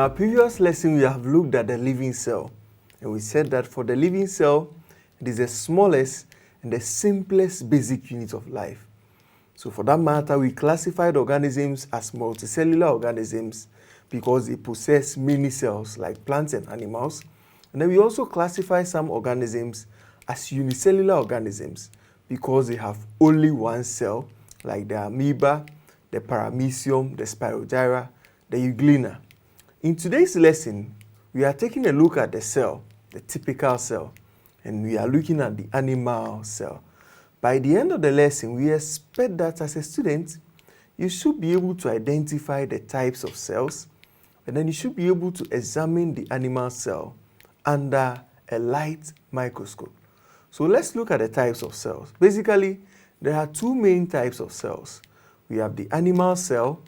In our previous lesson, we have looked at the living cell, and we said that for the living cell, it is the smallest and the simplest basic unit of life. So for that matter, we classified organisms as multicellular organisms because they possess many cells like plants and animals. And then we also classify some organisms as unicellular organisms because they have only one cell, like the amoeba, the paramecium, the spirogyra, the euglena. In today's lesson, we are taking a look at the cell, the typical cell, and we are looking at the animal cell. By the end of the lesson, we expect that as a student, you should be able to identify the types of cells, and then you should be able to examine the animal cell under a light microscope. So let's look at the types of cells. Basically, there are two main types of cells. We have the animal cell,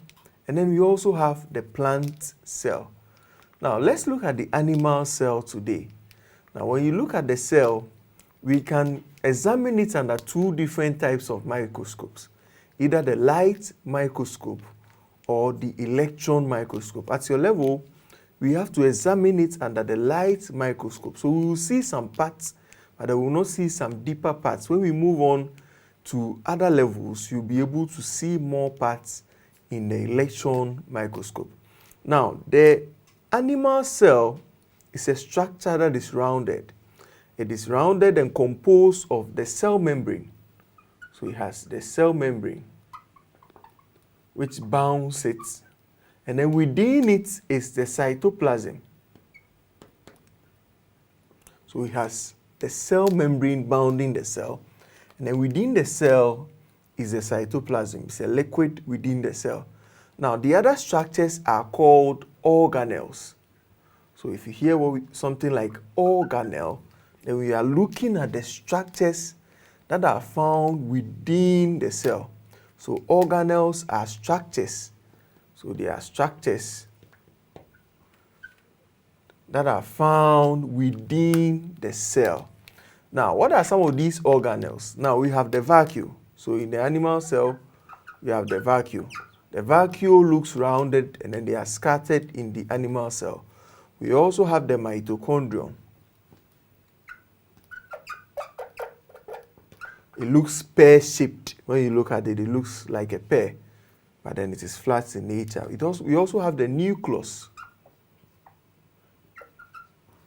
and then we also have the plant cell. Now, let's look at the animal cell today. Now, when you look at the cell, we can examine it under two different types of microscopes, either the light microscope or the electron microscope. At your level, we have to examine it under the light microscope. So we will see some parts, but we will not see some deeper parts. When we move on to other levels, you'll be able to see more parts in the electron microscope. Now, the animal cell is a structure that is rounded. It is rounded and composed of the cell membrane. So it has the cell membrane, which bounds it. And then within it is the cytoplasm. So it has the cell membrane bounding the cell. And then within the cell is the cytoplasm. It's a liquid within the cell. Now, the other structures are called organelles. So if you hear something like organelle, then we are looking at the structures that are found within the cell. So organelles are structures. So they are structures that are found within the cell. Now, what are some of these organelles? Now, we have the vacuole. So in the animal cell, we have the vacuole. The vacuole looks rounded and then they are scattered in the animal cell. We also have the mitochondrion. It looks pear-shaped. When you look at it, it looks like a pear, but then it is flat in nature. We also have the nucleus,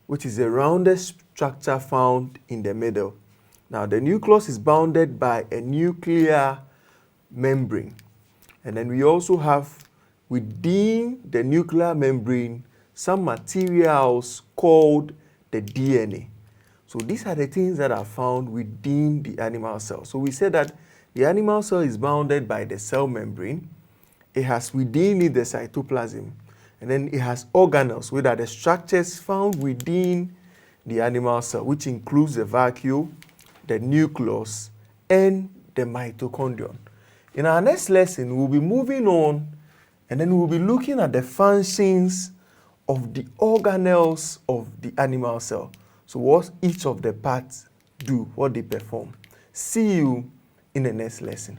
which is a rounded structure found in the middle. Now, the nucleus is bounded by a nuclear membrane. And then we also have within the nuclear membrane some materials called the DNA. So these are the things that are found within the animal cell. So we said that the animal cell is bounded by the cell membrane. It has within it the cytoplasm. And then it has organelles, which are the structures found within the animal cell, which includes the vacuole, the nucleus, and the mitochondrion. In our next lesson, we'll be moving on, and then we'll be looking at the functions of the organelles of the animal cell. So what each of the parts do, what they perform. See you in the next lesson.